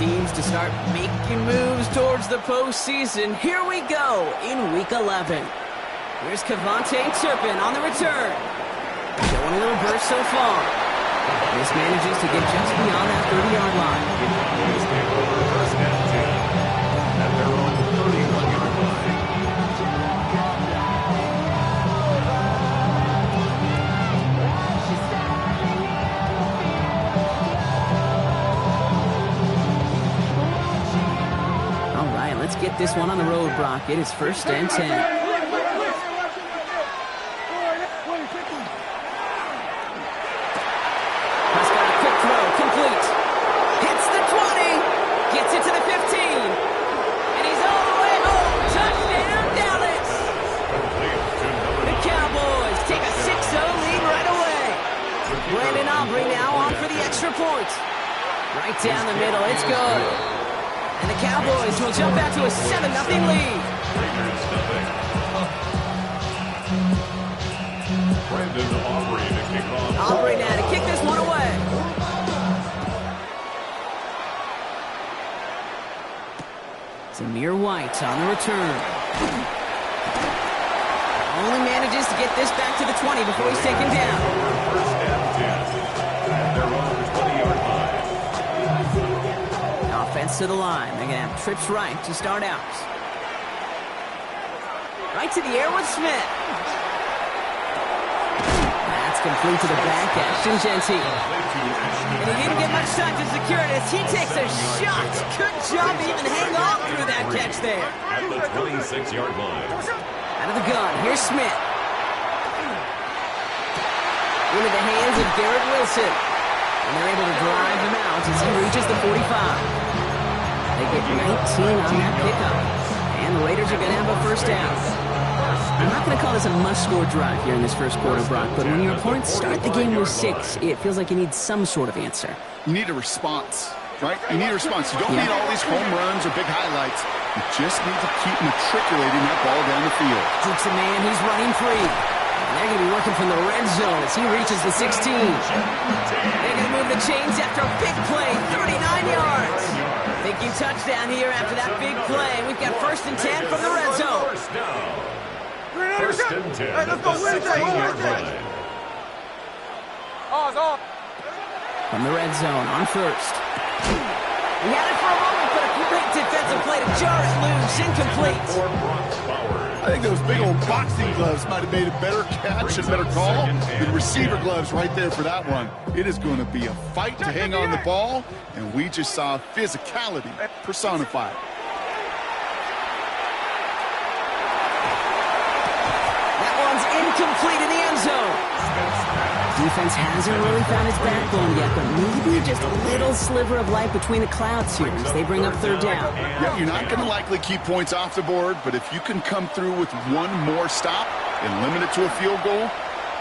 teams to start making moves towards the postseason. Here we go in Week 11. Here's Cavante Turpin on the return. Showing a little burst so far. This manages to get just beyond that 30-yard line. At their own 31-yard line. All right, let's get this one on the road, Brock. It is 1st and 10. Right down the middle, it's good. And the Cowboys will jump out to a 7-0 lead. Aubrey now to kick this one away. Zamir White on the return. Only manages to get this back to the 20 before he's taken down. Offense to the line. They're going to have trips right to start out. Right to the air with Smith. That's complete to the back, Ashton Genty. And he didn't get much time to secure it as he takes a shot. Good job to even hang on through that catch there. At the 26-yard line. Out of the gun, here's Smith. Into the hands of Garrett Wilson. And they're able to drive him out as he reaches the 45. They get 19 on that pickup. And the Raiders are going to have a first down. I'm not going to call this a must-score drive here in this first quarter, Brock, but when your opponents start the game with 6, it feels like you need some sort of answer. You need a response, right? You need a response. You don't need all these home runs or big highlights. You just need to keep matriculating that ball down the field. Dukes a man, he's running free. And they're going to be working from the red zone as he reaches the 16. They're going to move the chains after a big play, 39 yards. Think you touchdown here after that big play. We've got 1st and 10 from the red zone. First and 10 at the 16-yard line. From the red zone on 1st. He had it for a moment, but a great defensive play to jar it loose. Incomplete. I think those big old boxing gloves might have made a better catch and better call than receiver gloves right there for that one. It is going to be a fight to hang on the ball, and we just saw physicality personified. Incomplete in the end zone. Defense hasn't really found its backbone yet, but maybe just a little sliver of light between the clouds here as they bring up 3rd down. Yeah, you're not going to likely keep points off the board, but if you can come through with one more stop and limit it to a field goal,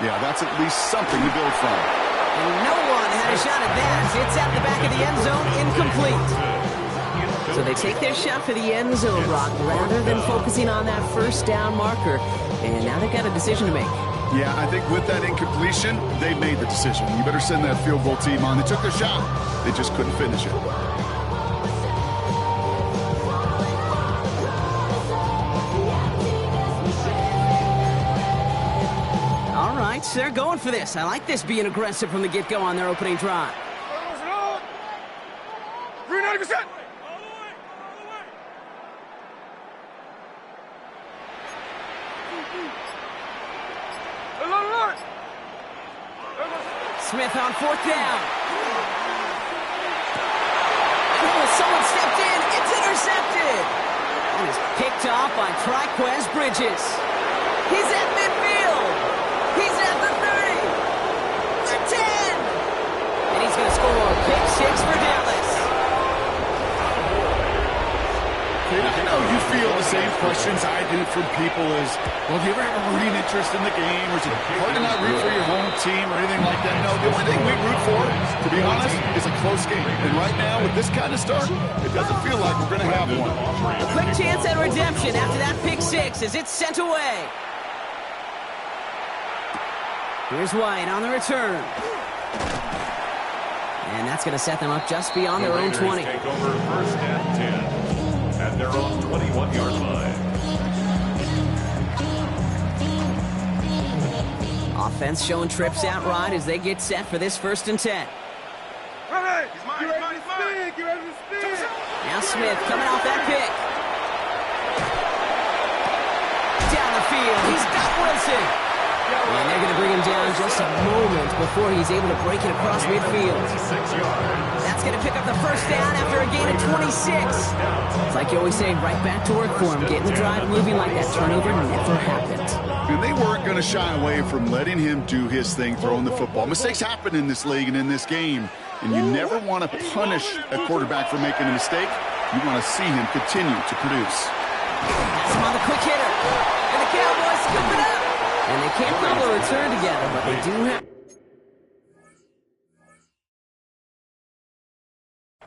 yeah, that's at least something to build from. And no one had a shot at that. It's at the back of the end zone, incomplete. So they take their shot for the end zone, Brock, rather than focusing on that 1st down marker. And now they've got a decision to make. Yeah, I think with that incompletion, they made the decision. You better send that field goal team on. They took their shot. They just couldn't finish it. All right, so they're going for this. I like this being aggressive from the get-go on their opening drive. 390%. Smith on 4th down. Oh, someone stepped in. It's intercepted. And it's picked off by Triquez Bridges. He's at midfield. He's at the 30. The 10. And he's going to score a pick 6 for Dallas. I know you feel the same questions I do from people as, well, do you ever have a rooting interest in the game? Or is it hard to not root for your home team or anything like that? No, the only thing we root for, to be honest, is a close game. And right now, with this kind of start, it doesn't feel like we're going to have one. A quick chance at redemption after that pick 6 as it's sent away. Here's White on the return. And that's going to set them up just beyond their own 20. Take over first and 10 at their own 21-yard line. Offense showing trips out right as they get set for this 1st and 10. Now Smith coming off that pick. Down the field, he's got Wilson. And they're going to bring him down just a moment before he's able to break it across midfield. That's going to pick up the 1st down after a gain of 26. It's like you always say, right back to work for him, getting the drive moving like that turnover never happened. And they weren't going to shy away from letting him do his thing, throwing the football. Mistakes happen in this league and in this game, and you never want to punish a quarterback for making a mistake. You want to see him continue to produce. That's him on the quick hitter. And the Cowboys scoop it up. And they can't call a return together, but they do have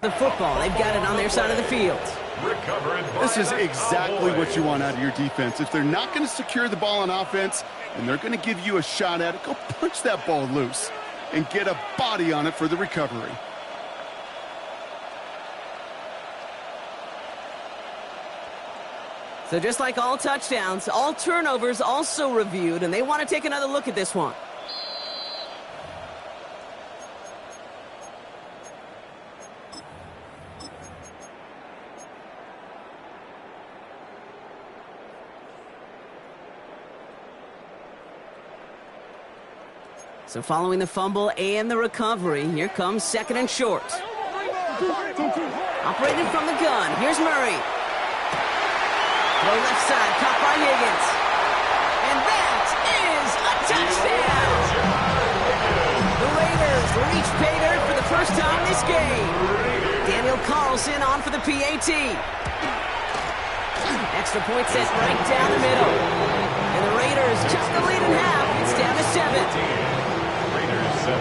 the football. They've got it on their side of the field. This is exactly what you want out of your defense. If they're not going to secure the ball on offense and they're going to give you a shot at it, go punch that ball loose and get a body on it for the recovery. So just like all touchdowns, all turnovers also reviewed, and they want to take another look at this one. So following the fumble and the recovery, here comes 2nd and short. Operating from the gun, here's Murray. Throw left side, caught by Higgins. And that is a touchdown! The Raiders reach pay dirt for the first time this game. Daniel Carlson on for the PAT. Extra point set right down the middle. And the Raiders just the lead in half. It's down to 7. Raiders 7.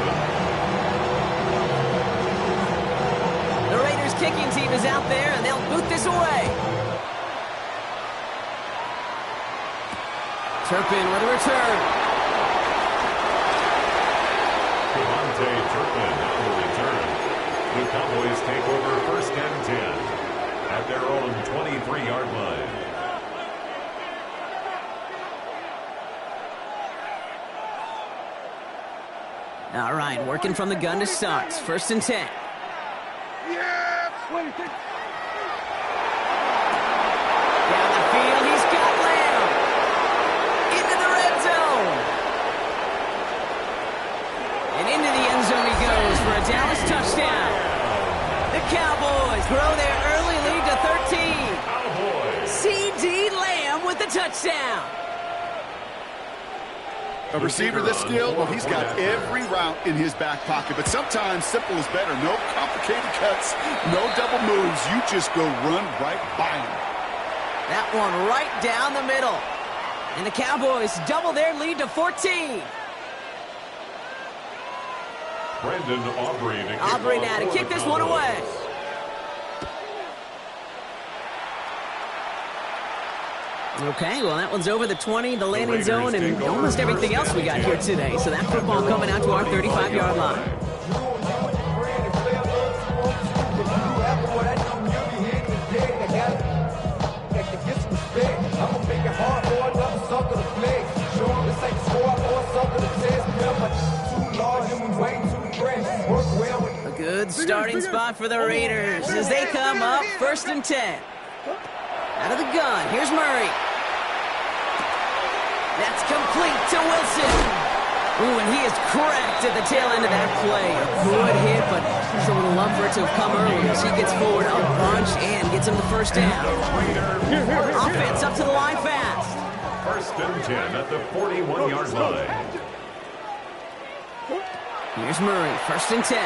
The Raiders kicking team is out there, and they'll boot this away. Turpin with a return. Turpin on the return. The Cowboys take over 1st and 10 at their own 23-yard line. All right, working from the gun to start. 1st and 10. Down the field, he's got Lamb. Into the red zone. And into the end zone he goes for a Dallas touchdown. The Cowboys grow their early lead to 13. C.D. Lamb with the touchdown. A receiver this skilled, well, he's got every route in his back pocket, but sometimes simple is better. No complicated cuts, no double moves. You just go run right by him. That one right down the middle. And the Cowboys double their lead to 14. Brendan Aubrey now to kick this one away. Okay, well, that one's over the 20, the landing zone, and almost everything else we got here today. So that football coming out to our 35-yard line. A good starting spot for the Raiders as they come up 1st and 10. Out of the gun, here's Murray. That's complete to Wilson. Ooh, and he is cracked at the tail end of that play. A good hit, but so would love for it to have come early as he gets forward a bunch and gets him the 1st down. Offense up to the line fast. 1st and 10 at the 41-yard line. Here's Murray, 1st and 10.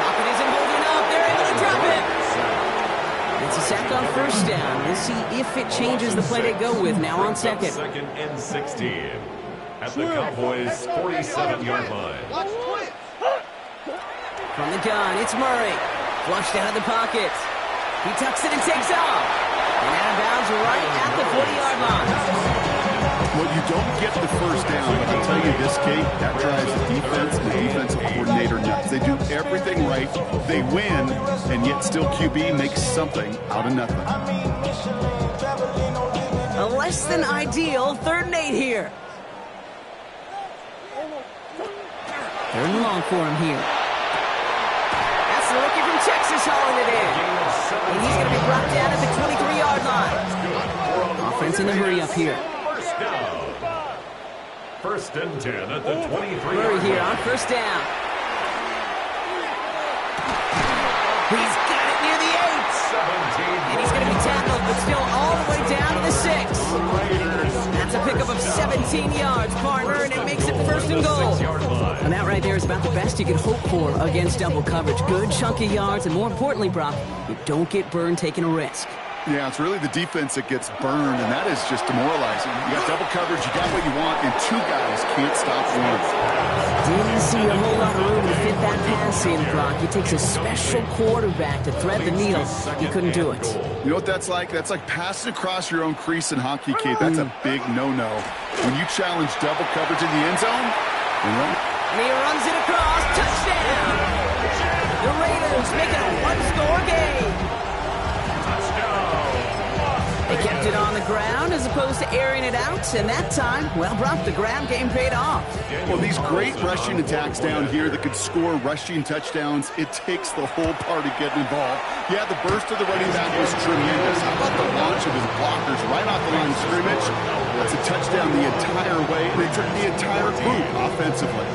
Pocket isn't holding up. They're able to drop it. It's a sack on 1st down. We'll see if it changes the play they go with now on 2nd. 2nd and 16 at the Cowboys' 47-yard line. From the gun, it's Murray. Flushed out of the pocket. He tucks it and takes off. And out of bounds right at the 40-yard line. Well, you don't get the first down, but I'll tell you this, Kate, that drives the defense and the defensive coordinator nuts. They do everything right, they win, and yet still QB makes something out of nothing. A less than ideal 3rd and 8 here. 3rd and long for him here. That's the rookie from Texas hauling it in. And he's going to be brought down at the 23-yard line. Offense in the hurry up here. First down. 1st and 10 at the 23. Murray here on 1st down. He's got it near the 8. And he's going to be tackled, but still all the way down to the 6. That's a pickup of 17 yards, partner, and it makes it 1st and goal. And that right there is about the best you can hope for against double coverage. Good chunky yards, and more importantly, Brock, you don't get burned taking a risk. Yeah, it's really the defense that gets burned, and that is just demoralizing. You got double coverage, you got what you want, and 2 guys can't stop one. Didn't see a whole lot of room to fit that pass in, Brock. It takes a special quarterback to thread the needle. He couldn't do it. You know what that's like? That's like passing across your own crease in hockey, Kate. That's a big no-no. When you challenge double coverage in the end zone, and he runs it across. Touchdown! The Raiders make it a 1-score game. They kept it on the ground as opposed to airing it out, and that time, well, Brock, the ground game paid off. Well, these great rushing attacks down here that could score rushing touchdowns, it takes the whole party getting involved. Yeah, the burst of the running back was tremendous. How about the launch of his blockers right off the line of scrimmage? That's a touchdown the entire way, and it took the entire group offensively.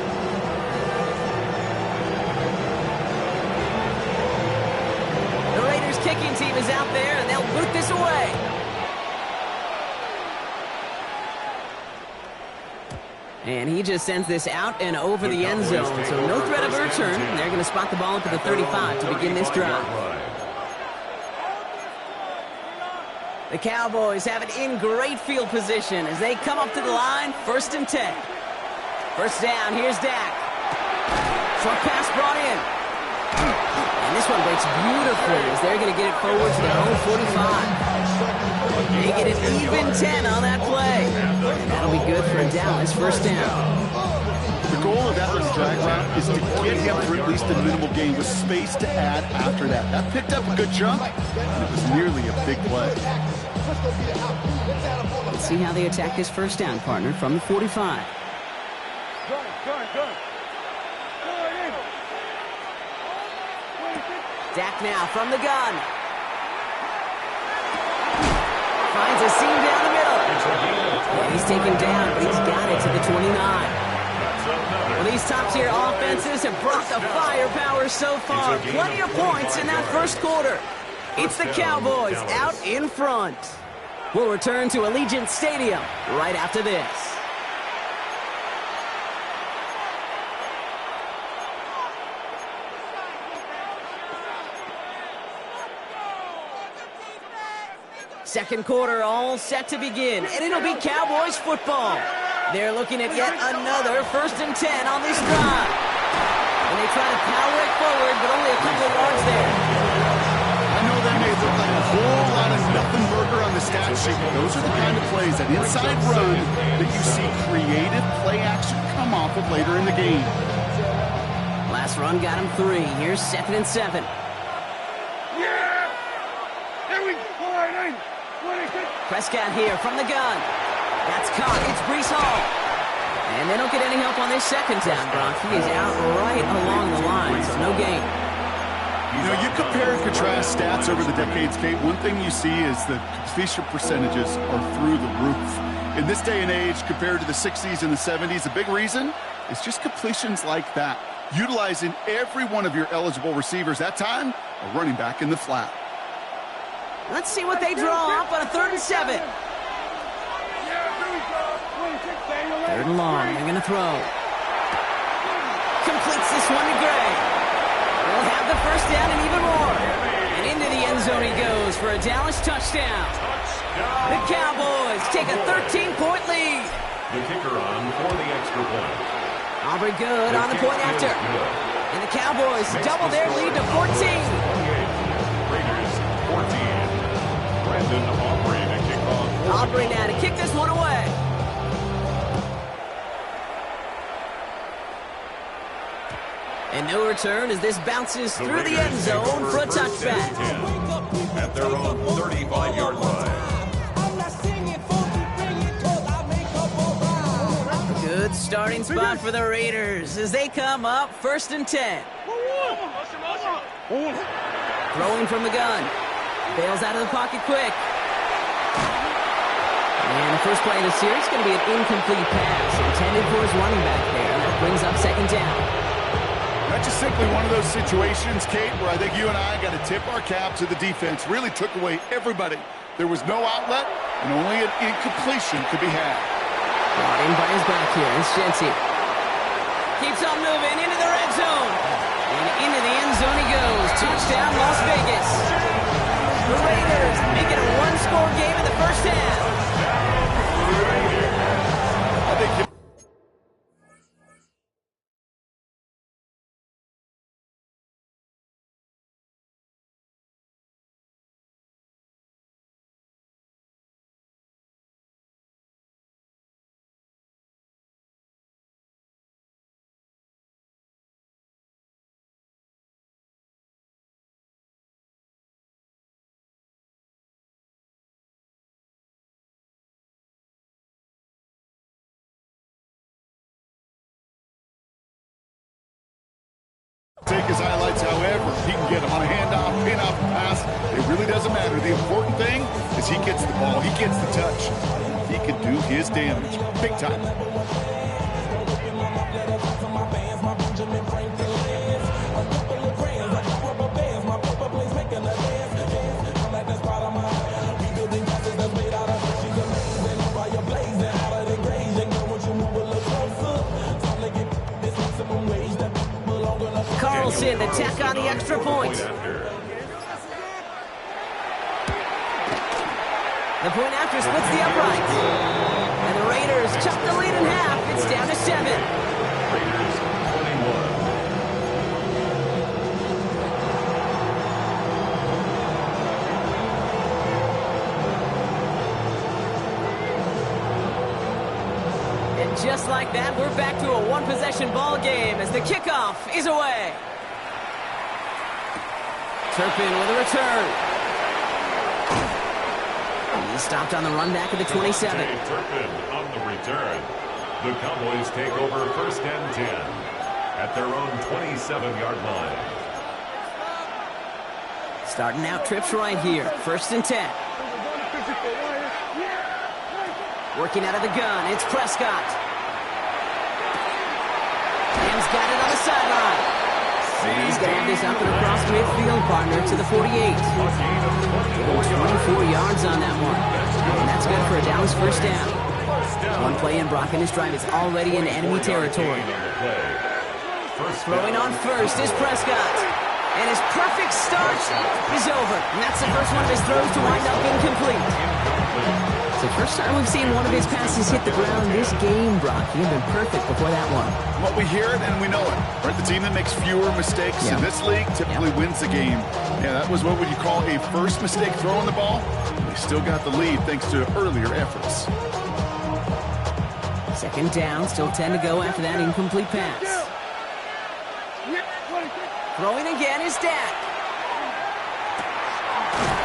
The Raiders kicking team is out there, and they'll boot this away. And he just sends this out and over the end zone. So no threat of a return. They're going to spot the ball up at the 35 to begin this drive. The Cowboys have it in great field position as they come up to the line. 1st and 10. 1st down. Here's Dak. Short pass brought in. And this one breaks beautifully as they're going to get it forward to their own 45. They get an even 10 on that play. And that'll be good for a Dallas 1st down. The goal of that little drag route is to get him for at least a minimal gain with space to add after that. That picked up a good chunk, and it was nearly a big play. Let's see how they attack this 1st down, partner, from the 45. Dak now from the gun. Finds a seam down the middle. And he's taken down, but he's got it to the 29. Well, these top-tier offenses have brought the firepower so far. Plenty of points in that 1st quarter. It's the Cowboys out in front. We'll return to Allegiant Stadium right after this. Second quarter all set to begin, and it'll be Cowboys football. They're looking at yet another 1st and 10 on this drive. And they try to power it forward, but only a couple of yards there. I know that may look like a whole lot of nothing burger on the stat sheet, but those are the kind of plays, that inside run, that you see creative play action come off of later in the game. Last run got him 3. Here's 2nd and 7. Prescott here from the gun. That's caught. It's Breece Hall. And they don't get any help on this 2nd down, Brock. He is out right along the line, so no gain. You know, you compare and contrast stats over the decades, Kate. One thing you see is the completion percentages are through the roof. In this day and age, compared to the 60s and the 70s, a big reason is just completions like that. Utilizing every one of your eligible receivers. That time, a running back in the flat. Let's see what they draw up on a 3rd and 7. 3rd and long. They're going to throw. Completes this one to Gray. They'll have the 1st down and even more. And into the end zone he goes for a Dallas touchdown. The Cowboys take a 13-point lead. The kicker on for the extra point. Aubrey good on the point after. And the Cowboys double their lead to 14. Raiders 14. Brandon Aubrey to kick off. Aubrey now to kick this one away. And no return as this bounces through the end zone for a touchback. At their own 35-yard line. Good starting spot for the Raiders as they come up 1st and 10. Throwing from the gun. Bails out of the pocket quick. And the first play of the series is going to be an incomplete pass intended for his running back there. And that brings up 2nd down. That's just simply one of those situations, Kate, where I think you and I got to tip our cap to the defense. Really took away everybody. There was no outlet, and only an incompletion could be had. Brought in by his back here. It's Jency. Keeps on moving into the red zone. And into the end zone he goes. Touchdown, Las Vegas. The Raiders make it a one-score game in the first half. I think take his highlights, however, he can get them on a handoff, pin-off, pass. It really doesn't matter. The important thing is he gets the ball, he gets the touch. He can do his damage big time. Carlson to tack on the extra point. The point after splits the upright. And the Raiders chop the lead in half. It's down to 7. Raiders 21. And just like that, we're back to a one-possession ball game as the kickoff is away. Turpin with a return. He's stopped on the run back at the 27. Turpin on the return. The Cowboys take over 1st and 10 at their own 27-yard line. Starting out trips right here. 1st and 10. Working out of the gun, it's Prescott. Rams got it on the sideline. He's going to have this up and across midfield, partner, to the 48. 24 yards on that one. And that's good for a Dallas 1st down. One play in, Brock, and his drive is already in enemy territory. Throwing on first is Prescott. And his perfect start is over. And that's the first one of his throws to wind up incomplete. It's the first time we've seen one of his passes hit the ground this game, Brock. He had been perfect before that one. Well, we hear it and we know it. Right? The team that makes fewer mistakes in this league typically wins the game. Yeah, that was what would you call a first mistake throwing the ball. They still got the lead thanks to earlier efforts. 2nd down, still 10 to go after that incomplete pass. Throwing again is Dak.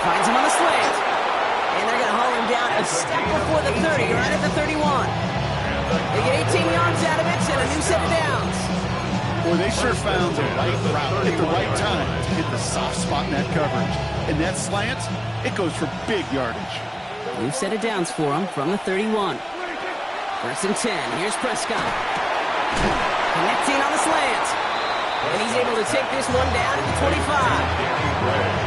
Finds him on the slant. And they're going to haul him down a step before the 30, right at the 31. They get 18 yards out of it and a new set of downs. Boy, they sure found the right route at the right time to hit the soft spot in that coverage. And that slant, it goes for big yardage. New set of downs for him from the 31. 1st and 10. Here's Prescott. Connecting on the slant. And he's able to take this one down to the 25.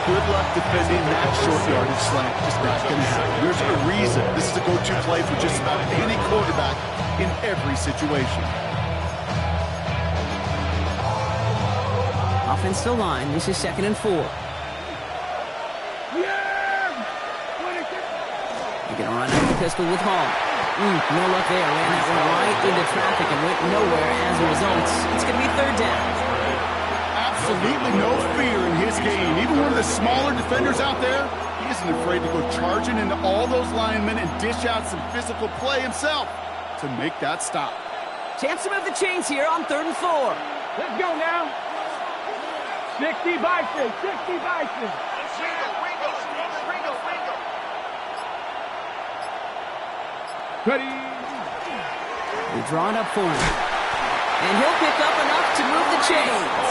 Good luck defending that short yardage slant. Just not going to happen. There's a reason this is a go-to play for just about any quarterback in every situation. Offensive line. This is 2nd and 4. You're going to run out the pistol with Hall. No luck there. Ran that one right into traffic and went nowhere as a result. It's going to be 3rd down. Absolutely no fear in his game. Even one of the smaller defenders out there, he isn't afraid to go charging into all those linemen and dish out some physical play himself to make that stop. Chance to move the chains here on 3rd and 4. Let's go now. 60 Bison, 60 Bison. Ready. They draw it up for him. And he'll pick up enough to move the chains.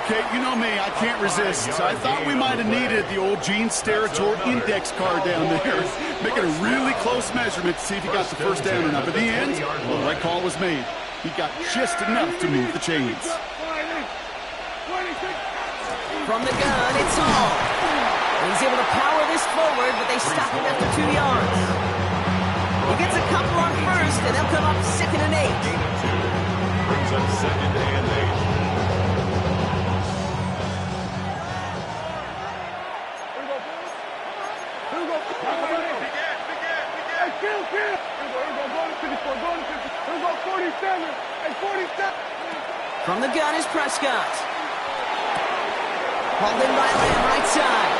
Okay, you know me, I can't resist. So I thought we might have needed the old Gene Steratore index card down there. Making a really close measurement to see if he got the first down or not. But in the end, well, the right call was made. He got just enough to move the chains. From the gun, it's Hall. He's able to power this forward, but they stop him after 2 yards. He gets a couple on first, and they'll come up 2nd and 8. Brings up 2nd and 8. From the gun is Prescott. Hauled in by Lamb, right side.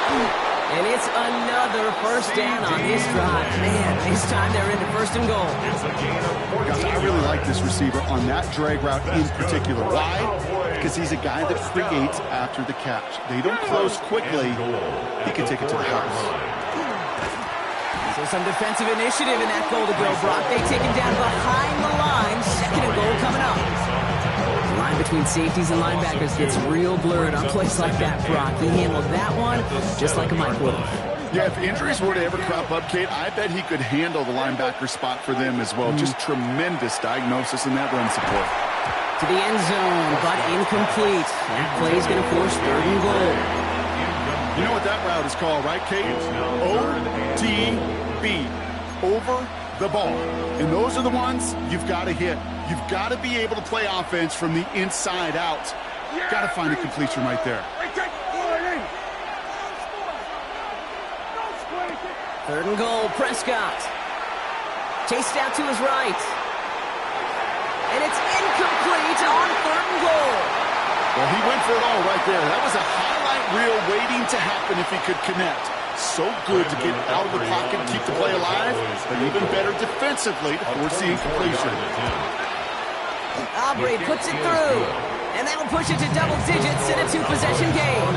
And it's another first down on this drive. Man, this time they're into 1st and goal. It's a gain of 14. Guys, I really like this receiver on that drag route in particular. Why? Because he's a guy that creates after the catch. They don't close quickly. He can take it to the house. So some defensive initiative in that goal to go, Brock. They take him down behind the line. 2nd and goal coming up. The line between safeties and linebackers gets real blurred on plays like that, Brock. He handled that one just like a Mike would have. Yeah, if injuries were to ever crop up, Kate, I bet he could handle the linebacker spot for them as well. Just tremendous diagnosis in that run support. To the end zone, but incomplete. That play is going to force 3rd and goal. You know what that route is called, right, Kate? OTB. Over the ball. And those are the ones you've got to hit. You've got to be able to play offense from the inside out. Got to find a completion right there. 3rd and goal, Prescott. Chased out to his right. And it's incomplete on 3rd and goal. Well, he went for it all right there. That was a highlight reel waiting to happen if he could connect. So good to get out of the pocket, keep the play alive, but even better defensively to force the incompletion. Aubrey puts it through, and that'll push it to double digits in a 2-possession game.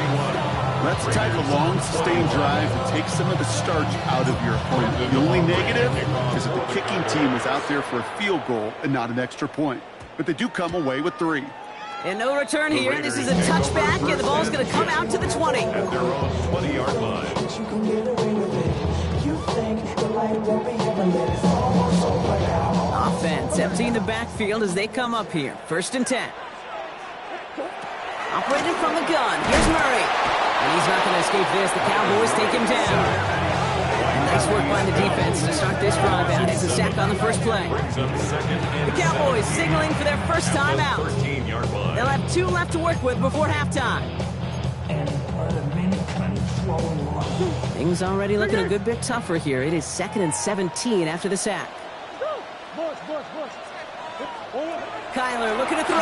That's the type of long, sustained drive that takes some of the starch out of your opponent. The only negative is that the kicking team was out there for a field goal and not an extra point. But they do come away with 3. And no return here. This is a touchback, and the ball's going to come out to the 20. At their own 20-yard line. Offense emptying the backfield as they come up here. 1st and 10. Operating from the gun. Here's Murray. And he's not going to escape this. The Cowboys take him down. Nice work by the defense to start this drive out. It's a sack on the first play. The Cowboys signaling for their first time out. They'll have 2 left to work with before halftime. Things already looking a good bit tougher here. It is 2nd and 17 after the sack. Kyler looking to throw.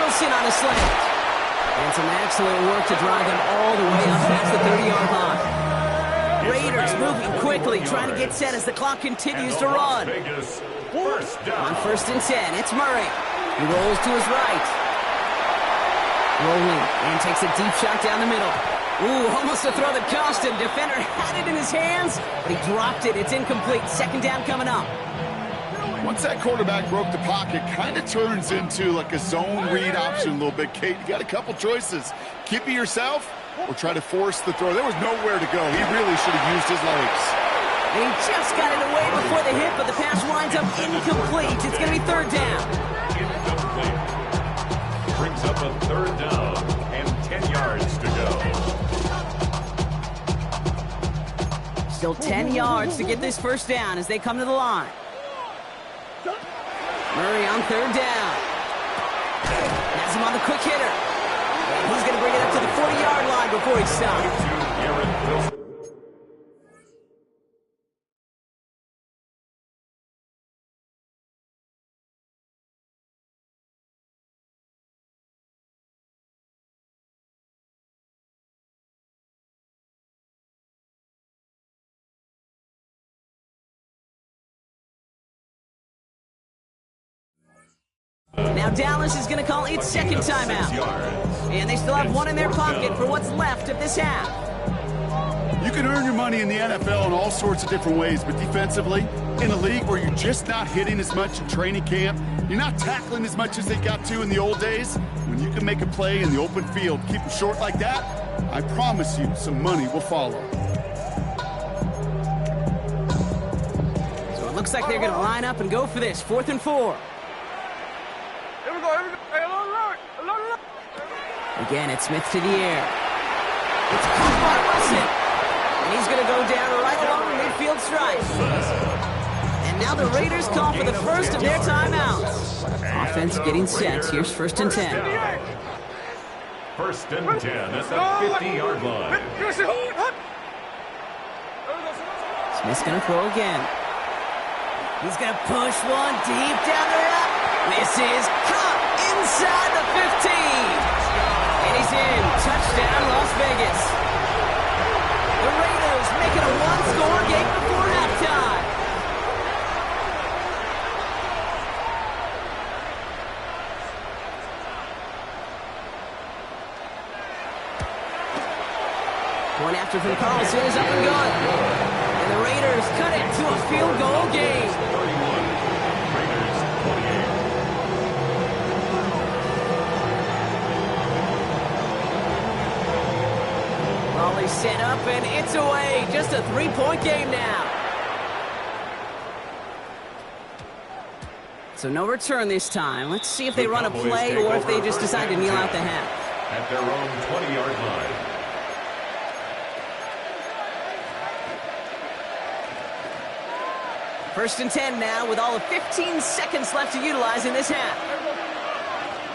Wilson on a slant. And some excellent work to drive them all the way up past the 30-yard line. Raiders moving quickly, trying to get set as the clock continues to run. On 1st and 10, it's Murray. He rolls to his right. Rolling, and takes a deep shot down the middle. Ooh, almost a throw that cost him. Defender had it in his hands, but he dropped it. It's incomplete. 2nd down coming up. Once that quarterback broke the pocket, kind of turns into like a zone read option a little bit. Kate, you got a couple choices. Keep it yourself or try to force the throw. There was nowhere to go. He really should have used his legs. And he just got it away before the hit, but the pass winds up incomplete. It's going to be 3rd down. Incomplete. Brings up a 3rd down and 10 yards to go. Still 10 yards to get this first down as they come to the line. Murray on 3rd down. Has him on the quick hitter. And he's going to bring it up to the 40-yard line before he stops. Now Dallas is going to call its second timeout. And they still have one in their pocket for what's left of this half. You can earn your money in the NFL in all sorts of different ways, but defensively, in a league where you're just not hitting as much in training camp, you're not tackling as much as they got to in the old days, when you can make a play in the open field, keep them short like that, I promise you some money will follow. So it looks like they're going to line up and go for this. 4th and 4. Here we go. Hey, along right. Again, it's Smith to the air. It's caught by Wilson. And he's going to go down right along the midfield stripe. And now the Raiders call for the first of their timeouts. Offense getting set. Here's 1st and 10. 1st and 10 at the 50-yard line. Smith's going to throw again. He's going to push one deep down the route. This is caught inside the 15. And he's in. Touchdown, Las Vegas. The Raiders make it a one-score game before halftime. One after from Carlson is up and gone. And the Raiders cut it to a field goal game. 31. Raiders 28. Raleigh set up and it's away. Just a 3-point game now. So no return this time. Let's see if they run a play or if they just decide to kneel out the half. At their own 20-yard line. First and 10 now with all of 15 seconds left to utilize in this half.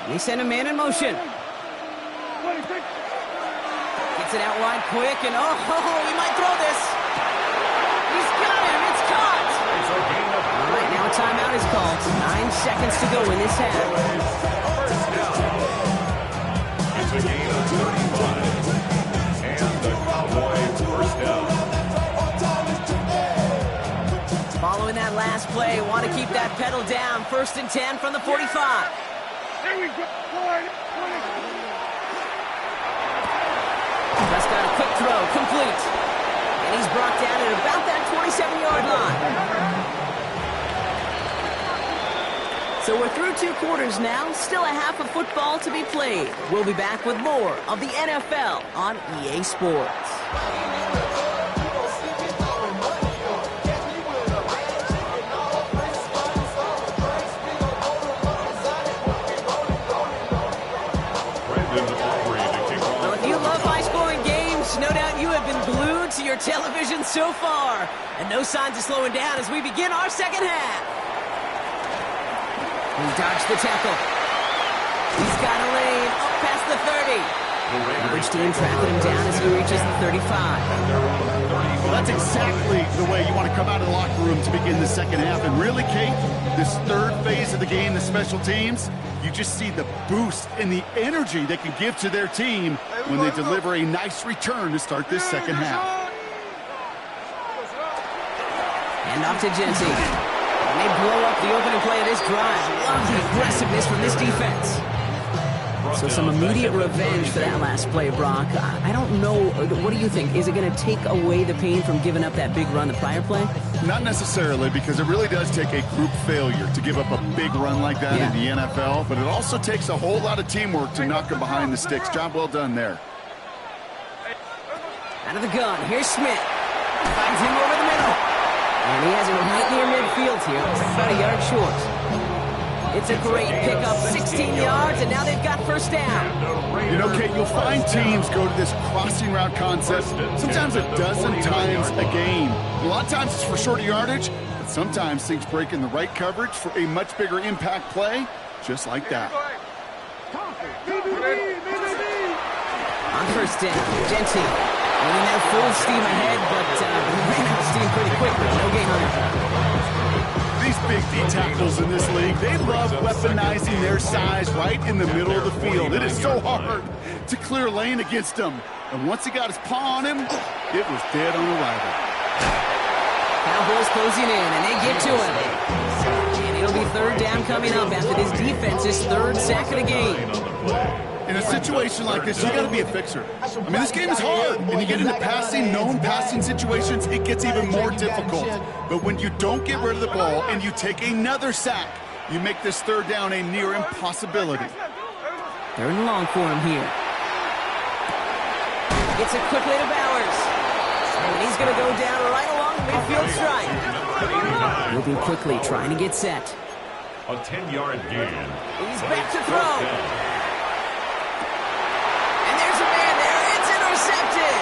They send a man in motion. Gets it out wide quick and he might throw this. He's got him. It's caught. All right, now a timeout is called. 9 seconds to go in this half. First down. It's a gain of 35. And the Cowboys first down. Following that last play, want to keep that pedal down. 1st and 10 from the 45. There we go. Prescott, a quick throw, complete. And he's brought down at about that 27-yard line. So we're through 2 quarters now. Still a half of football to be played. We'll be back with more of the NFL on EA Sports. No doubt you have been glued to your television so far. And no signs of slowing down as we begin our second half. He dodged the tackle. He's got a lane up past the 30. Average team tracking him down as he reaches the 35. Well, that's exactly the way you want to come out of the locker room to begin the second half. And really, Kate, this third phase of the game, the special teams, you just see the boost and the energy they can give to their team when they deliver a nice return to start this second half. And off to Genty. And they blow up the opening play of this drive. Love the aggressiveness from this defense. So some immediate revenge for that last play, Brock. I don't know. What do you think? Is it going to take away the pain from giving up that big run the prior play? Not necessarily, because it really does take a group failure to give up a big run like that in the NFL, but it also takes a whole lot of teamwork to knock him behind the sticks. Job well done there. Out of the gun, here's Smith. Finds him over the middle. And he has it right near midfield here. It's about a yard short. It's a great pickup, 16 yards, and now they've got first down. You know, Kate, you'll find teams go to this crossing route concept sometimes a dozen times a game. A lot of times it's for shorter yardage, but sometimes things break in the right coverage for a much bigger impact play, just like that. On first down, Genty running that full steam ahead, but he ran out of steam pretty quickly. No gain on it. These big D tackles in this league, they love weaponizing their size right in the middle of the field. It is so hard to clear lane against them. And once he got his paw on him, it was dead on arrival. Cowboys closing in, and they get to him. And it'll be be third down coming up after this defense's third sack of the game. In a situation like this, you got to be a fixer. I mean, this game is hard. And you get into known passing situations, it gets even more difficult. But when you don't get rid of the ball and you take another sack, you make this third down a near impossibility. Third and long for him here. Gets it quickly to Bowers. And he's going to go down right along the midfield stripe. Moving quickly, trying to get set. A 10-yard gain. He's back to throw. And there's a man there. It's intercepted.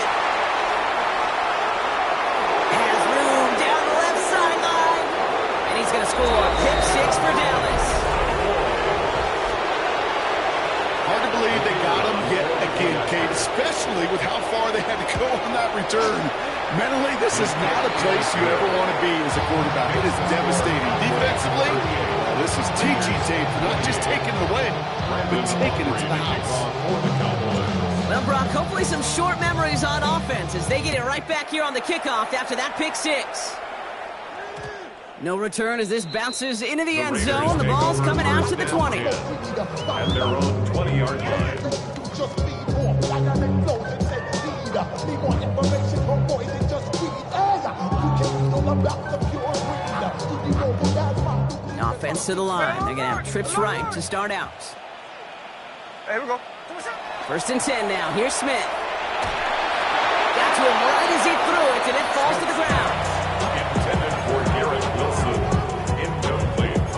Has room down the left sideline. And he's going to score. Pick 6 for Dallas. Hard to believe they got him yet again, Kate, especially with how far they had to go on that return. Mentally, this is not a place you ever want to be as a quarterback. It is devastating. Defensively, this is teaching tape for not just taking it away, but taking it to the house. Well, Brock, hopefully some short memories on offense as they get it right back here on the kickoff after that pick 6. No return as this bounces into the end zone. The ball's coming out to the 20. At their own 20-yard line. Offense to the line. They're going to have trips right to start out. Here we go. First and 10 now. Here's Smith. Got to him right as he threw it, and it falls to the ground. Intended for Garrett Wilson. Incomplete.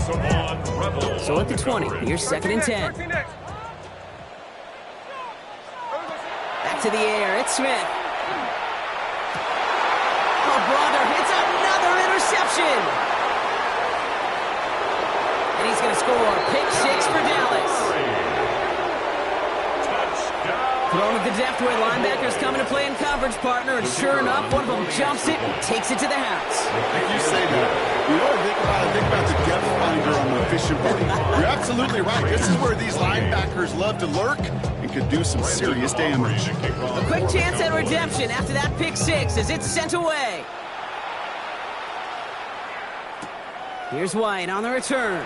Savon Rebel. So at the 20, here's second and 10. Back to the air. It's Smith. Oh, brother. It's another interception. And he's going to score. Pick 6 for Dallas. Thrown at the depth where linebackers coming to play in coverage, partner, and sure enough, one of them jumps it and takes it to the house. If you say that, you know what I think about the depth finder on the fishing boat. You're absolutely right. This is where these linebackers love to lurk and could do some serious damage. A quick chance at redemption after that pick 6 as it's sent away. Here's White on the return.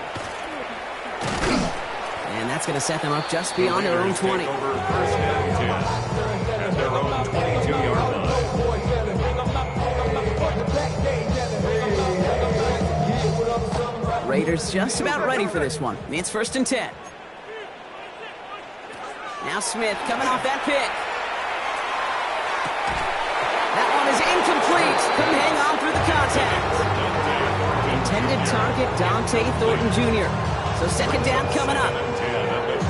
And that's going to set them up just beyond their own 20. Over first and 10 at their own 22-yard line. Raiders just about ready for this one. It's first and 10. Now Smith coming off that pick. That one is incomplete. Couldn't hang on through the contact. Intended target Dante Thornton Jr. So second down coming up.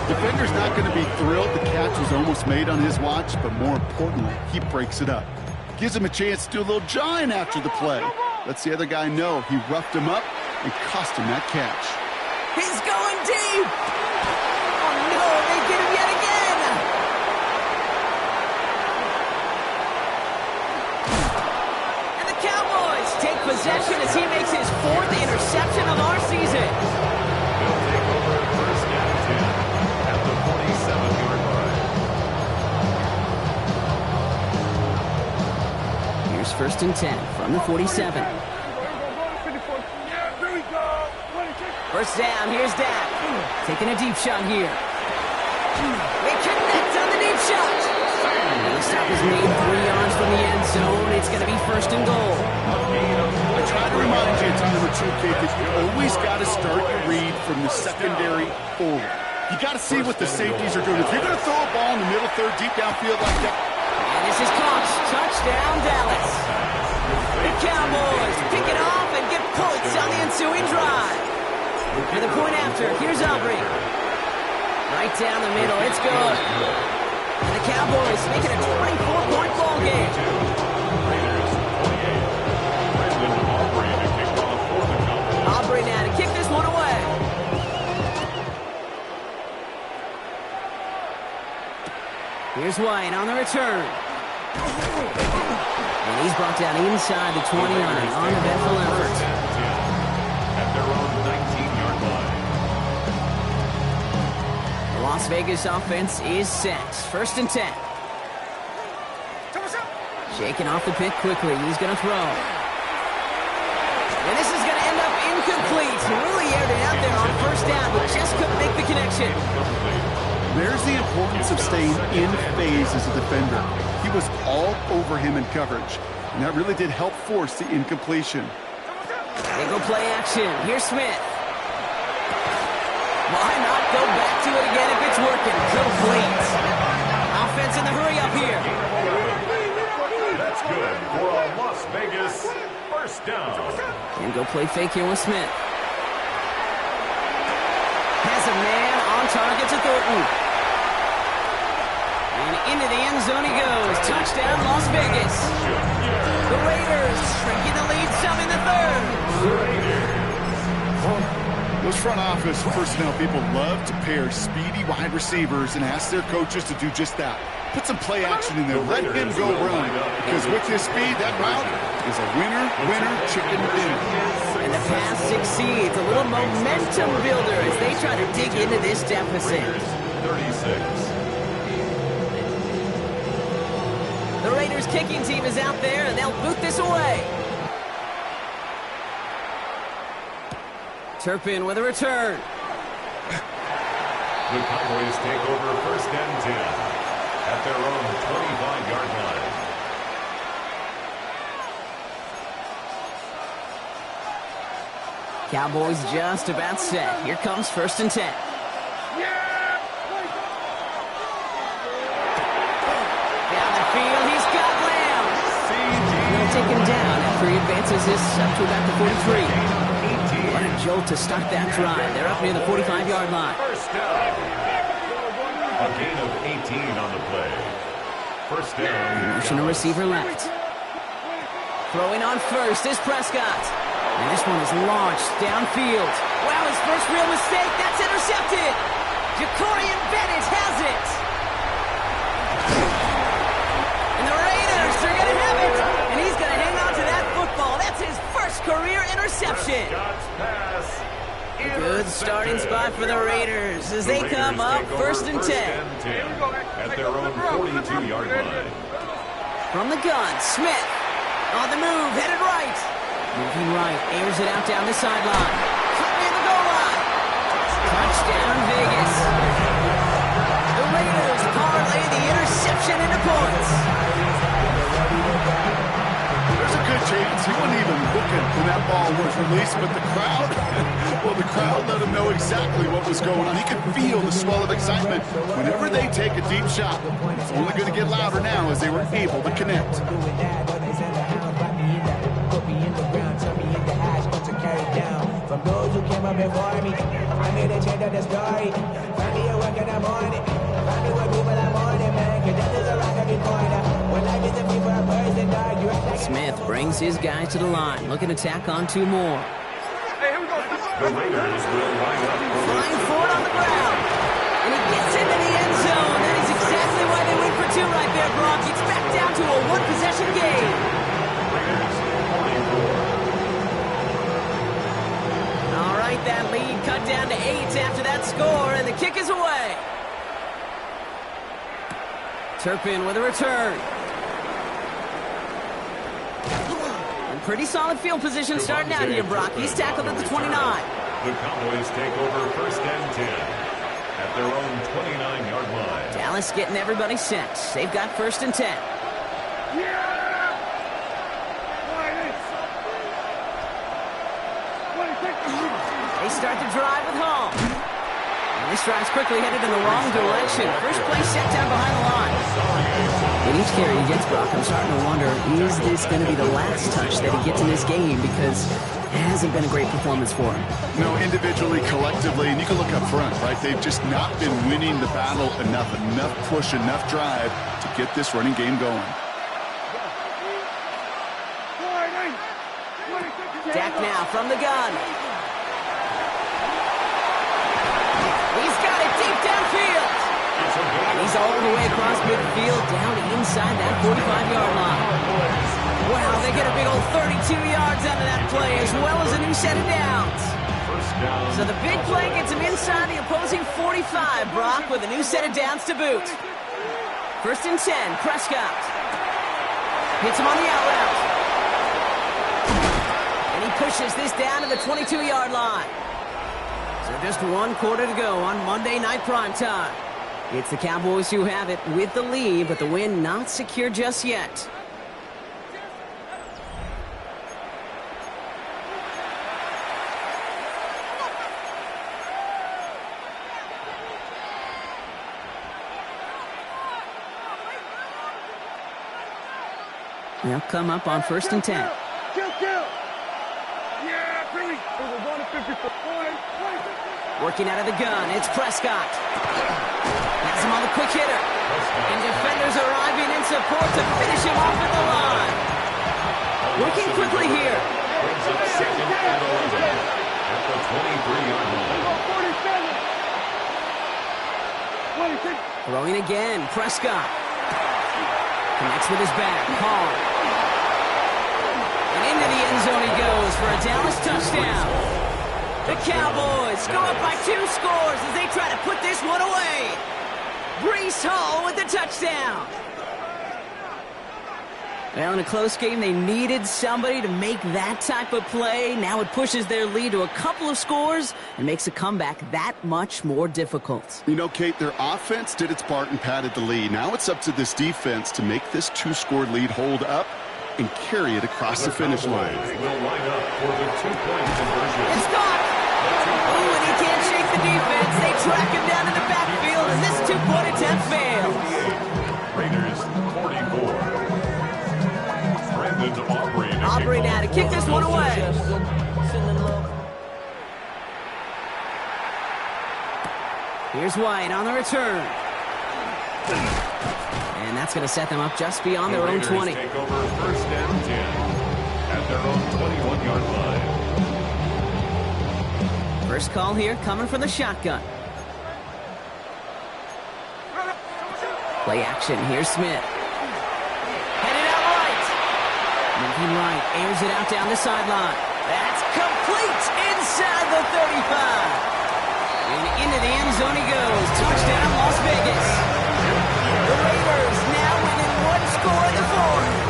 Defender's not going to be thrilled the catch was almost made on his watch, but more importantly, he breaks it up. Gives him a chance to do a little jawing after the play. Lets the other guy know he roughed him up and cost him that catch. He's going deep. Oh, no, they get him yet again. And the Cowboys take possession as he makes his 4th interception of our season. They'll take over first and 10 at the 47-yard line. Here's first and 10 from the 47. First down, here's Dak. Taking a deep shot here. They connect on the deep shot. And the stop is made 3 yards from the end zone. It's going to be first and goal. I try to remind you, time number 2, kid, that you always got to start your read from the secondary forward. You got to see what the safeties are doing. If you're going to throw a ball in the middle third, deep downfield like that. And this is caught. Touchdown, Dallas. The Cowboys pick it off and get points on the ensuing drive. And the point after, here's Aubrey. Right down the middle, it's good. And the Cowboys make it a 24-point ball game. Aubrey now to kick this one away. Here's White on the return. And he's brought down inside the 20 on an uneventful effort. At their own 19-yard line. The Las Vegas offense is set. First and 10. Shaking off the pick quickly. He's going to throw. And this is going to end up Incomplete. Really aired it out there on first down, but just couldn't make the connection. There's the importance of staying in phase as a defender. He was all over him in coverage, and that really did help force the incompletion. They go play action. Here's Smith. Why not go back to it again if it's working? Complete. Offense in the hurry up here. That's good for a Las Vegas first down. And go play fake here with Smith. Has a man on target to Thornton. And into the end zone he goes. Touchdown, Las Vegas. The Raiders shrinking the lead some in the third. Those front office personnel people love to pair speedy wide receivers and ask their coaches to do just that. Put some play action in there. Let him go run. Because with his speed, that route is a winner, winner, chicken dinner. And the pass succeeds. A little momentum builder as they try to dig into this deficit. 36. The Raiders kicking team is out there, and they'll boot this away. Turpin with a return. The Cowboys take over first and 10 at their own 25-yard line. Cowboys just about set. Here comes first and 10. Down the field, he's got Lamb. They'll take him down after he advances this up to about the 43. What a jolt to start that drive. They're up near the 45-yard line. First down. A gain of 18 on the play. First down. Motion to receiver left. Throwing on first is Prescott. And this one is launched downfield. Wow, his first real mistake. That's intercepted. Jacorian Bennett has it. And the Raiders are going to have it. And he's going to hang on to that football. That's his first career interception. Good starting spot for the Raiders as they come up first and 10. At their own 42-yard line. From the gun, Smith on the move, headed right. Moving right, airs it out down the sideline. Cut near the goal line. Touchdown, Vegas. The Raiders parlay the interception into points. There's a good chance he wasn't even looking when that ball was released, but the crowd, well, the crowd let him know exactly what was going on. He could feel the swell of excitement. Whenever they take a deep shot, it's only going to get louder now as they were able to connect. From those who came up before me, I made a change of the story. Find me a work in the morning. Find me with people that morning, man. Cause that is a rock every corner. When life isn't free for a person, dog, you expect. Smith brings his guy to the line, looking to tack on two more. The Raiders will line up. Flying forward on the ground. And he gets into the end zone. That is exactly why they went for two right there, Brock. It's back down to a one-possession game. All right, that lead cut down to 8 after that score, and the kick is away. Turpin with a return. And pretty solid field position starting out here, Brock. He's tackled at the 29. The Cowboys take over first and 10 at their own 29-yard line. Dallas getting everybody set. They've got first and 10. They start the drive with Hall. And this drive's quickly headed in the wrong direction. First play set down behind the line. In each carry he gets, Brock, I'm starting to wonder, is this going to be the last touch that he gets in this game? Because it hasn't been a great performance for him. No, individually, collectively, and you can look up front, right? They've just not been winning the battle enough push, enough drive to get this running game going. Dak now from the gun. He's got it deep downfield. And he's all the way across midfield down inside that 45-yard line. Wow, they get a big old 32 yards out of that play as well as a new set of downs. So the big play gets him inside the opposing 45, Brock, with a new set of downs to boot. First and 10, Prescott. Hits him on the out route. And he pushes this down to the 22-yard line. So just 1 quarter to go on Monday Night Primetime. It's the Cowboys who have it with the lead, but the win not secure just yet. They'll come up on 1st and 10. Kill. Yeah, Billy. We're going to 54. Working out of the gun, it's Prescott. Has him on the quick hitter. And defenders arriving in support to finish him off at the line. Working quickly here. Brings up 2nd and 11 at the 23-yard line. 46. Throwing again, Prescott. Connects with his back, Hall. And into the end zone he goes for a Dallas touchdown. The Cowboys go up by 2 scores as they try to put this one away. Breece Hall with the touchdown. Well, in a close game, they needed somebody to make that type of play. Now it pushes their lead to a couple of scores and makes a comeback that much more difficult. You know, Kate, their offense did its part and padded the lead. Now it's up to this defense to make this 2-score lead hold up and carry it across the finish line. Will line up for the 2-point conversion. It's caught! Oh, and he can't shake the defense. They track him down in the backfield, and this 2-point attempt fails. Raiders 44. Aubrey now to kick this one away. Here's White on the return. And that's going to set them up just beyond their own 20. Take over 1st and 10 at their own 21-yard line. First call here coming from the shotgun. Play action. Here's Smith. Headed out right. Moving right. Airs it out down the sideline. That's complete inside the 35. And into the end zone he goes. Touchdown, Las Vegas. The Raiders now within 1 score in the 4th.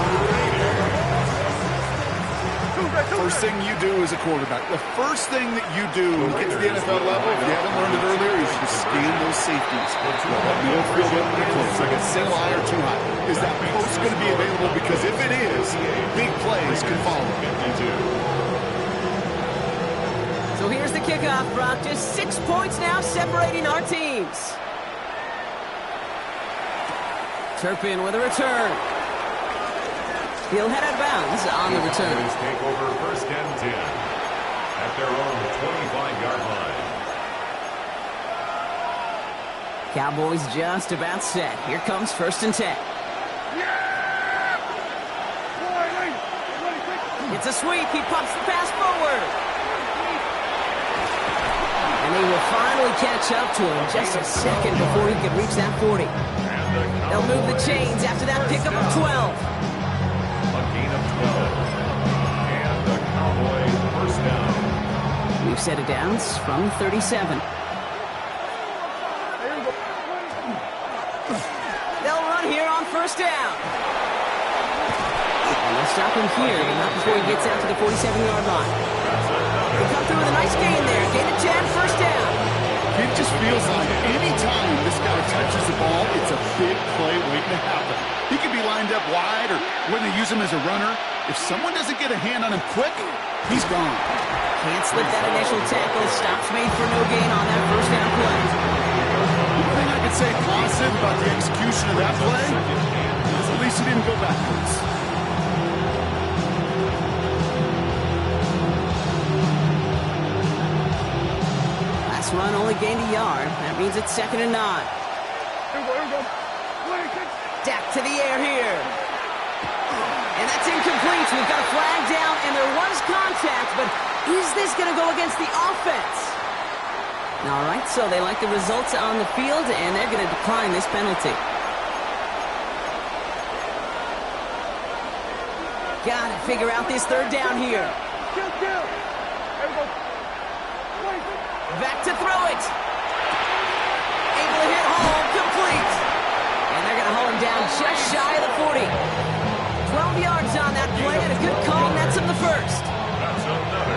First thing you do as a quarterback, the first thing that you do when you get to the NFL level, if you haven't learned it earlier, is you scan those safeties. That middle field up to close, like a single eye or too high. Is that post going to be available? Because if it is, big plays can follow. So here's the kickoff, Brock. Just 6 points now separating our teams. Turpin with a return. He'll head out of bounds on the return. Take over 1st and 10 at their own 25-yard line. Cowboys just about set. Here comes 1st and 10. It's a sweep. He pops the pass forward. And they will finally catch up to him just a second before he can reach that 40. They'll move the chains after that pickup of 12. A gain of 12. And the Cowboys 1st down. We've set it down from 37. They'll run here on 1st down. And they'll stop him here, but not before he gets out to the 47-yard line. They come through with a nice gain there. Gain of 10, 1st down. It just feels like any time this guy touches the ball, it's a big play waiting to happen. He could be lined up wide, or when they use him as a runner, if someone doesn't get a hand on him quick, he's gone. Can't slip that initial tackle. Stops made for no gain on that 1st down play. The only thing I could say positive about the execution of that play is at least he didn't go backwards. Last run only gained a yard. That means it's 2nd and 9. Dak to the air here. And that's incomplete. We've got a flag down, and there was contact, but is this going to go against the offense? All right, so they like the results on the field, and they're going to decline this penalty. Got to figure out this 3rd down here. Back to throw it. Able to hit home, complete. And they're going to hold him down just shy of the 40. 12 yards on that play, and a good call nets him the 1st. That's another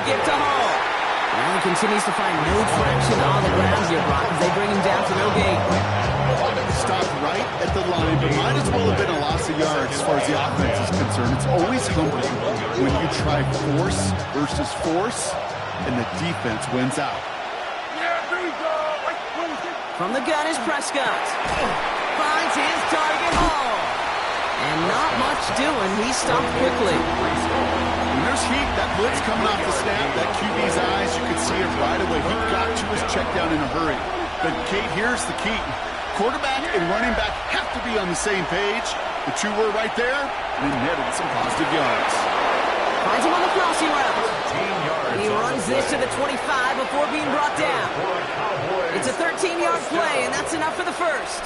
skip to Hall. Well, he continues to find no traction on the ground here, Brock, as they bring him down to no gain. Stopped right at the line, but might as well have been a loss of yards as far as the offense is concerned. It's always humbling when you try force versus force, and the defense wins out. From the gun is Prescott. Finds his target, Hall. And not much doing. He stopped quickly. When there's heat, that blitz coming off the snap, that QB's eyes, you can see it right away. He got to his check down in a hurry. But Kate, here's the key. Quarterback and running back have to be on the same page. The two were right there, and they netted some positive yards. Finds him on the crossing route. He runs this to the 25 before being brought down. It's a 13-yard play, and that's enough for the first.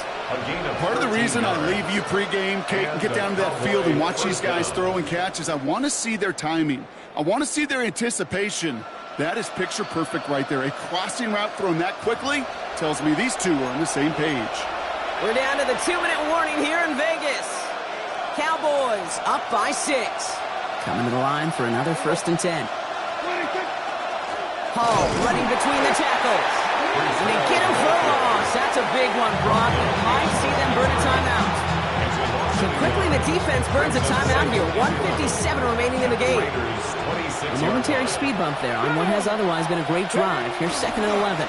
Part of the reason I leave you pregame, Kate, and get down to that field and watch these guys throw and catch is I want to see their timing. I want to see their anticipation. That is picture perfect right there. A crossing route thrown that quickly tells me these two are on the same page. We're down to the 2-minute warning here in Vegas. Cowboys up by 6. Coming to the line for another 1st and 10. Hall running between the tackles. And they get him for a loss. That's a big one, Brock. You might see them burn a timeout. So quickly the defense burns a timeout here. 1:57 remaining in the game. A momentary speed bump there on what has otherwise been a great drive. Here's 2nd and 11.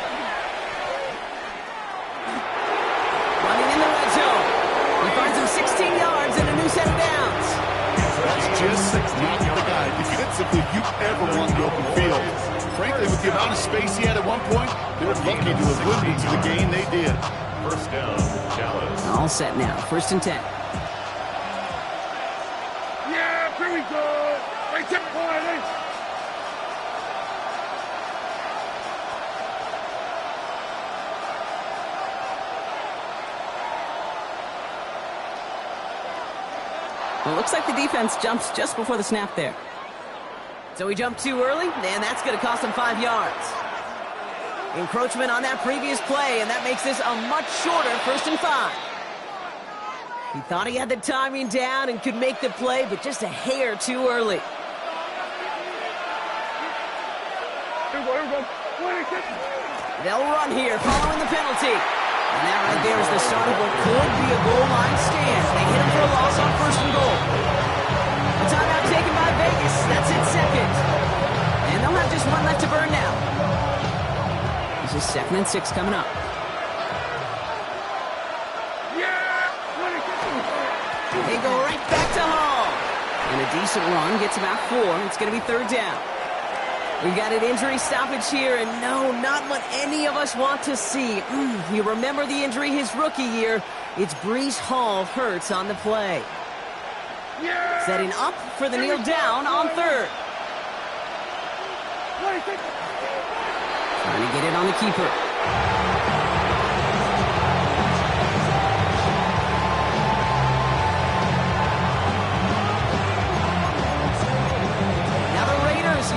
Running in the red zone. He finds him 16 yards and a new set of downs. That's just not the guy defensively you ever want in the open field. Frankly, with the amount of space he had at one point, they were lucky to have limited to the game they did. 1st down, Dallas. All set now. 1st and 10. Yeah, here we go. Right tip point. Well, it looks like the defense jumps just before the snap there. So he jumped too early, and that's going to cost him 5 yards. Encroachment on that previous play, and that makes this a much shorter 1st and 5. He thought he had the timing down and could make the play, but just a hair too early. They'll run here following the penalty. And that right there is the start of what could be a goal line stand. They hit him for a loss on 1st and goal. A timeout taken by Vegas. That's it, 2nd. And they'll have just one left to burn now. This is 2nd and 6 coming up. They go right back to Hall. And a decent run gets about 4. It's going to be 3rd down. We've got an injury stoppage here, and no, not what any of us want to see. You remember the injury his rookie year. It's Breece Hall hurts on the play. Setting up for the kneel down on 3rd. Trying to get it on the keeper.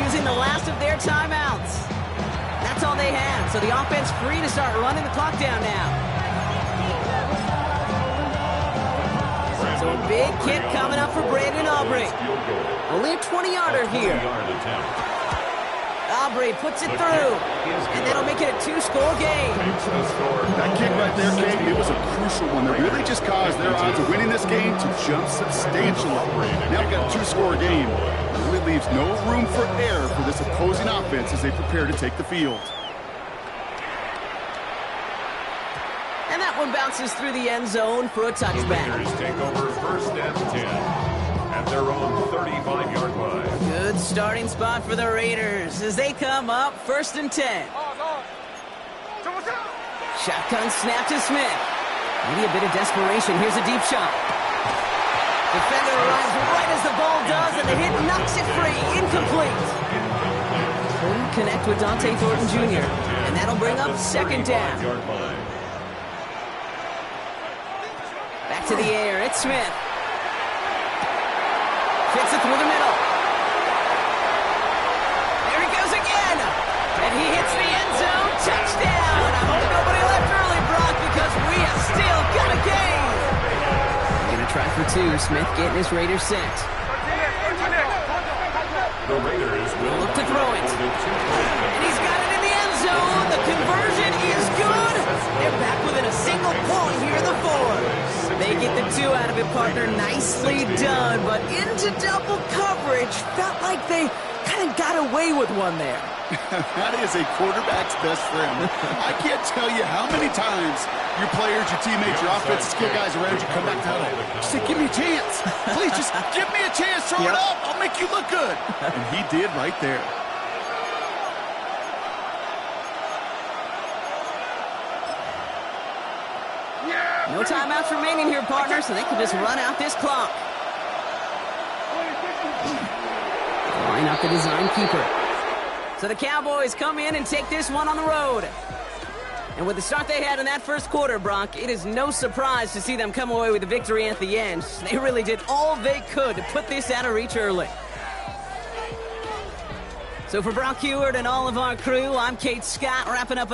Using the last of their timeouts. That's all they had, so the offense free to start running the clock down now. So a big kick coming up for Brandon Aubrey. Only a 20-yarder here. Aubrey puts it through, and that'll make it a 2-score game. That kick right there, Kate, it was a crucial one that really just caused their odds of winning this game to jump substantially. Now we've got a 2-score game. It really leaves no room for error for this opposing offense as they prepare to take the field. And that one bounces through the end zone for a touchback. Raiders take over 1st and 10 at their own 35-yard line. Good starting spot for the Raiders as they come up 1st and 10. Shotgun snap to Smith. Maybe a bit of desperation. Here's a deep shot. Defender arrives right as the ball does, and the hit knocks it free. Incomplete. Couldn't connect with Dante Thornton Jr., and that'll bring up 2nd down. Back to the air. It's Smith. Fits it through the middle. There he goes again. And he hits the end zone. Touchdown. I hope nobody left early, Brock, because we have still got a game. Going to try for 2. Smith getting his Raiders set. The Raiders will look to throw it. And he's got it in the end zone. The conversion is good. They're back within a single point here in the fourth. They get the 2 out of it, partner. Nicely done. But into double coverage. Felt like they kind of got away with one there. That is a quarterback's best friend. I can't tell you how many times your players, your teammates, your offensive skill guys around you come back to huddle. Just say, give me a chance. Please, just give me a chance. Throw it up. I'll make you look good. And he did right there. No timeouts remaining here, partner, so they can just run out this clock. Line up the design keeper. So the Cowboys come in and take this one on the road. And with the start they had in that first quarter, Brock, it is no surprise to see them come away with a victory at the end. They really did all they could to put this out of reach early. So for Brock Heward and all of our crew, I'm Kate Scott, wrapping up